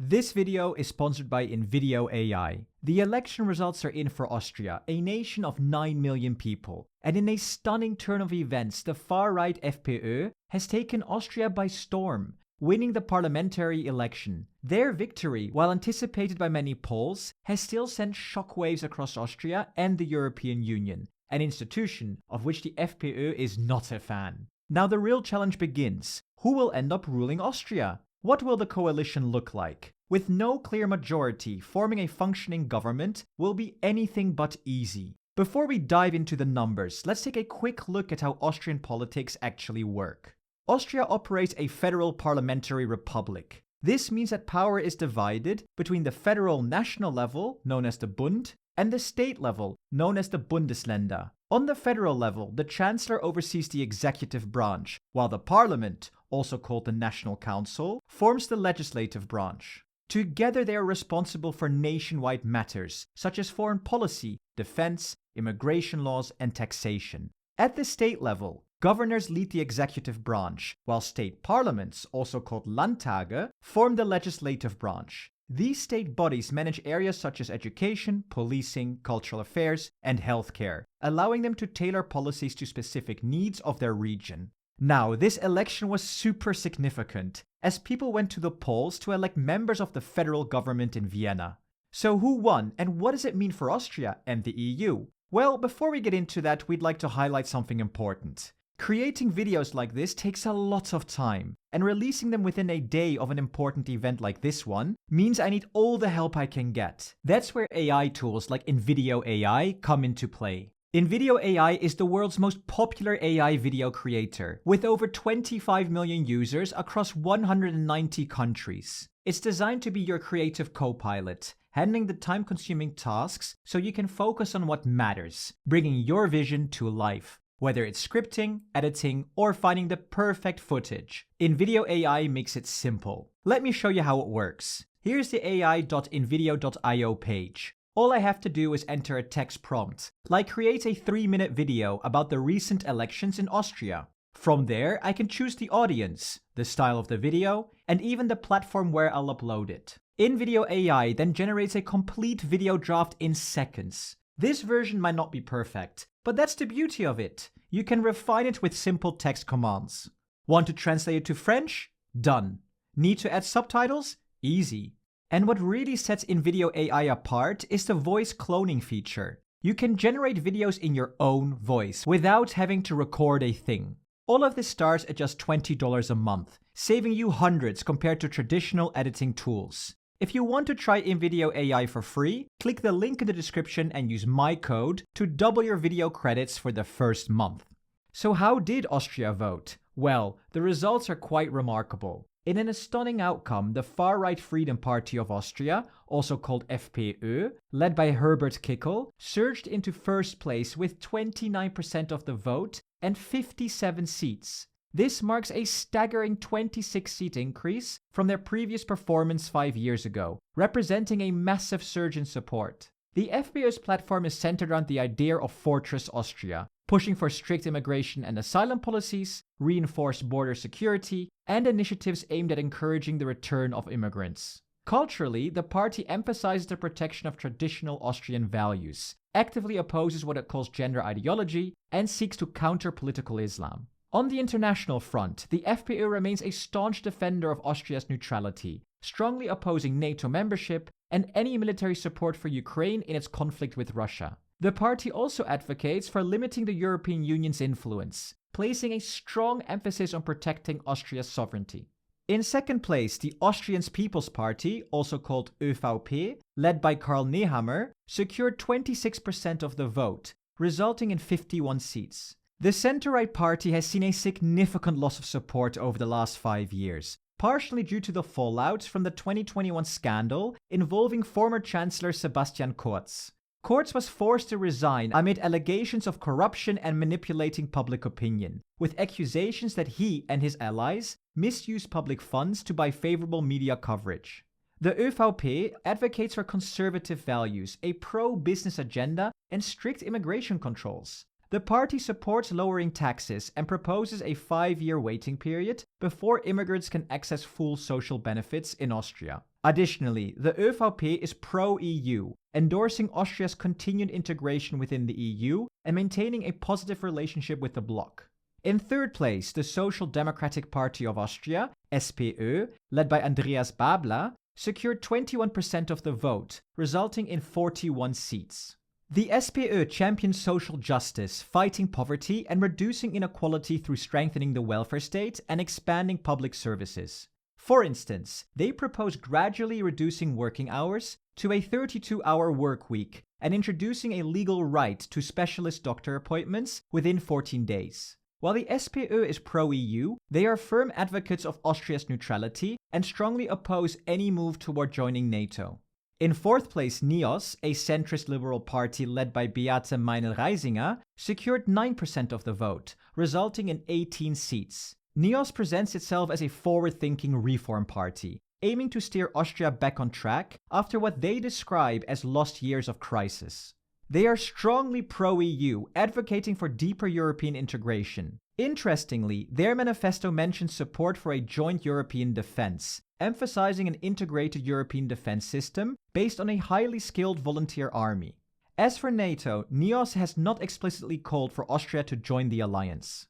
This video is sponsored by Video AI. The election results are in for Austria, a nation of 9 million people. And in a stunning turn of events, the far-right FPÖ has taken Austria by storm, winning the parliamentary election. Their victory, while anticipated by many polls, has still sent shockwaves across Austria and the European Union, an institution of which the FPÖ is not a fan. Now the real challenge begins. Who will end up ruling Austria? What will the coalition look like? With no clear majority, forming a functioning government will be anything but easy. Before we dive into the numbers, let's take a quick look at how Austrian politics actually work. Austria operates a federal parliamentary republic. This means that power is divided between the federal national level, known as the Bund, and the state level, known as the Bundesländer. On the federal level, the Chancellor oversees the executive branch, while the Parliament, also called the National Council, forms the legislative branch. Together they are responsible for nationwide matters, such as foreign policy, defense, immigration laws, and taxation. At the state level, governors lead the executive branch, while state parliaments, also called Landtage, form the legislative branch. These state bodies manage areas such as education, policing, cultural affairs, and healthcare, allowing them to tailor policies to specific needs of their region. Now, this election was super significant, as people went to the polls to elect members of the federal government in Vienna. So who won, and what does it mean for Austria and the EU? Well, before we get into that, we'd like to highlight something important. Creating videos like this takes a lot of time, and releasing them within a day of an important event like this one means I need all the help I can get. That's where AI tools like Video AI come into play. Video AI is the world's most popular AI video creator, with over 25 million users across 190 countries. It's designed to be your creative co-pilot, handling the time-consuming tasks so you can focus on what matters, bringing your vision to life. Whether it's scripting, editing, or finding the perfect footage, Video AI makes it simple. Let me show you how it works. Here's the ai.invideo.io page. All I have to do is enter a text prompt, like create a 3-minute video about the recent elections in Austria. From there, I can choose the audience, the style of the video, and even the platform where I'll upload it. Video AI then generates a complete video draft in seconds. This version might not be perfect, but that's the beauty of it. You can refine it with simple text commands. Want to translate it to French? Done. Need to add subtitles? Easy. And what really sets Video AI apart is the voice cloning feature. You can generate videos in your own voice without having to record a thing. All of this starts at just $20 a month, saving you hundreds compared to traditional editing tools. If you want to try Video AI for free, click the link in the description and use my code to double your video credits for the first month. So how did Austria vote? Well, the results are quite remarkable. In an stunning outcome, the far-right Freedom Party of Austria, also called FPÖ, led by Herbert Kickl, surged into first place with 29% of the vote and 57 seats. This marks a staggering 26-seat increase from their previous performance 5 years ago, representing a massive surge in support. The FPÖ's platform is centered around the idea of Fortress Austria, pushing for strict immigration and asylum policies, reinforced border security, and initiatives aimed at encouraging the return of immigrants. Culturally, the party emphasizes the protection of traditional Austrian values, actively opposes what it calls gender ideology, and seeks to counter political Islam. On the international front, the FPÖ remains a staunch defender of Austria's neutrality, strongly opposing NATO membership and any military support for Ukraine in its conflict with Russia. The party also advocates for limiting the European Union's influence, placing a strong emphasis on protecting Austria's sovereignty. In second place, the Austrian People's Party, also called ÖVP, led by Karl Nehammer, secured 26% of the vote, resulting in 51 seats. The centre-right party has seen a significant loss of support over the last 5 years, partially due to the fallout from the 2021 scandal involving former Chancellor Sebastian Kurz. Kurz was forced to resign amid allegations of corruption and manipulating public opinion, with accusations that he and his allies misused public funds to buy favorable media coverage. The ÖVP advocates for conservative values, a pro-business agenda, and strict immigration controls. The party supports lowering taxes and proposes a 5-year waiting period before immigrants can access full social benefits in Austria. Additionally, the ÖVP is pro-EU, endorsing Austria's continued integration within the EU and maintaining a positive relationship with the bloc. In third place, the Social Democratic Party of Austria, SPÖ, led by Andreas Babler, secured 21% of the vote, resulting in 41 seats. The SPÖ champions social justice, fighting poverty and reducing inequality through strengthening the welfare state and expanding public services. For instance, they propose gradually reducing working hours to a 32-hour work week and introducing a legal right to specialist doctor appointments within 14 days. While the SPÖ is pro-EU, they are firm advocates of Austria's neutrality and strongly oppose any move toward joining NATO. In fourth place, NIOS, a centrist liberal party led by Beate Meinl-Reisinger, secured 9% of the vote, resulting in 18 seats. NIOS presents itself as a forward-thinking reform party, aiming to steer Austria back on track after what they describe as lost years of crisis. They are strongly pro-EU, advocating for deeper European integration. Interestingly, their manifesto mentions support for a joint European defense, emphasizing an integrated European defense system based on a highly skilled volunteer army. As for NATO, NIOS has not explicitly called for Austria to join the alliance.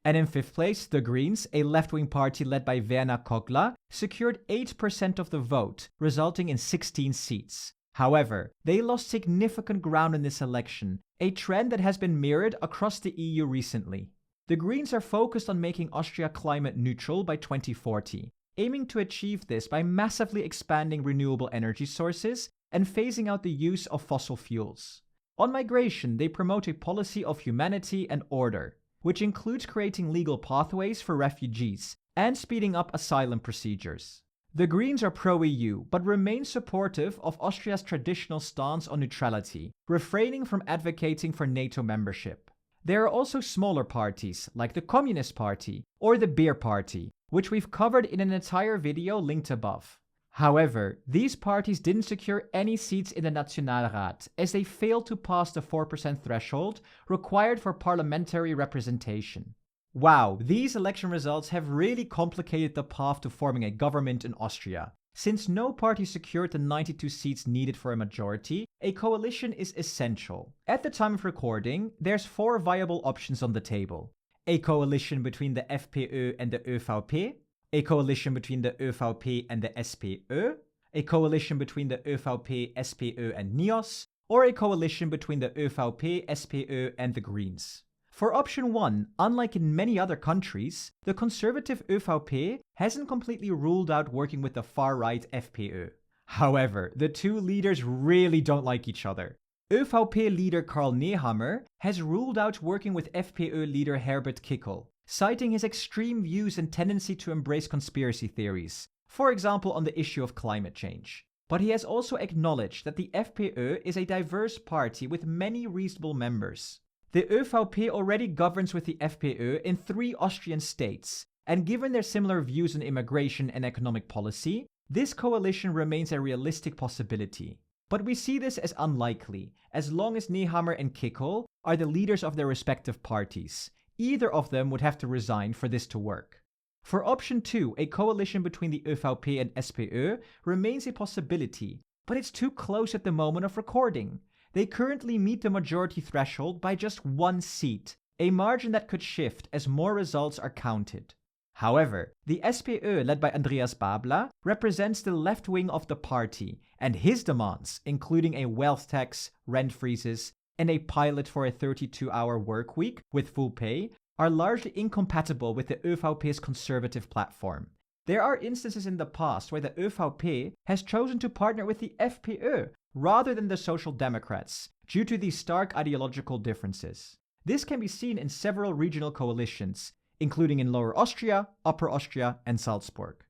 And in fifth place, the Greens, a left-wing party led by Werner Kogler, secured 8% of the vote, resulting in 16 seats. However, they lost significant ground in this election, a trend that has been mirrored across the EU recently. The Greens are focused on making Austria climate neutral by 2040, aiming to achieve this by massively expanding renewable energy sources and phasing out the use of fossil fuels. On migration, they promote a policy of humanity and order, which includes creating legal pathways for refugees and speeding up asylum procedures. The Greens are pro-EU, but remain supportive of Austria's traditional stance on neutrality, refraining from advocating for NATO membership. There are also smaller parties, like the Communist Party or the Beer Party, which we've covered in an entire video linked above. However, these parties didn't secure any seats in the Nationalrat, as they failed to pass the 4% threshold required for parliamentary representation. Wow, these election results have really complicated the path to forming a government in Austria. Since no party secured the 92 seats needed for a majority, a coalition is essential. At the time of recording, there's 4 viable options on the table. A coalition between the FPÖ and the ÖVP, a coalition between the ÖVP and the SPÖ, a coalition between the ÖVP, SPÖ and NIOS, or a coalition between the ÖVP, SPÖ and the Greens. For option 1, unlike in many other countries, the conservative ÖVP hasn't completely ruled out working with the far-right FPÖ. However, the two leaders really don't like each other. ÖVP leader Karl Nehammer has ruled out working with FPÖ leader Herbert Kickl, citing his extreme views and tendency to embrace conspiracy theories, for example on the issue of climate change. But he has also acknowledged that the FPÖ is a diverse party with many reasonable members. The ÖVP already governs with the FPÖ in 3 Austrian states, and given their similar views on immigration and economic policy, this coalition remains a realistic possibility. But we see this as unlikely, as long as Nehammer and Kickl are the leaders of their respective parties. Either of them would have to resign for this to work. For option 2, a coalition between the ÖVP and SPÖ remains a possibility, but it's too close at the moment of recording. They currently meet the majority threshold by just 1 seat, a margin that could shift as more results are counted. However, the SPÖ led by Andreas Babler represents the left wing of the party, and his demands, including a wealth tax, rent freezes, and a pilot for a 32-hour work week with full pay, are largely incompatible with the ÖVP's conservative platform. There are instances in the past where the ÖVP has chosen to partner with the FPÖ rather than the Social Democrats, due to these stark ideological differences. This can be seen in several regional coalitions, including in Lower Austria, Upper Austria, and Salzburg.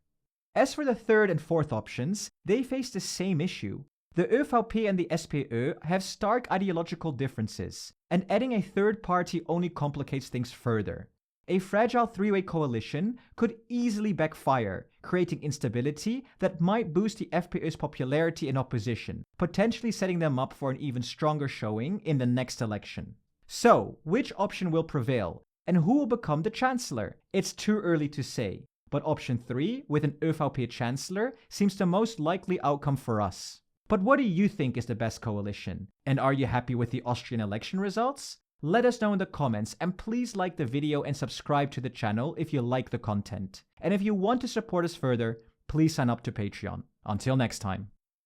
As for the third and fourth options, they face the same issue. The ÖVP and the SPÖ have stark ideological differences, and adding a third party only complicates things further. A fragile 3-way coalition could easily backfire, creating instability that might boost the FPÖ's popularity in opposition, potentially setting them up for an even stronger showing in the next election. So, which option will prevail, and who will become the chancellor? It's too early to say, but option 3, with an ÖVP chancellor, seems the most likely outcome for us. But what do you think is the best coalition? And are you happy with the Austrian election results? Let us know in the comments, and please like the video and subscribe to the channel if you like the content. And if you want to support us further, please sign up to Patreon. Until next time.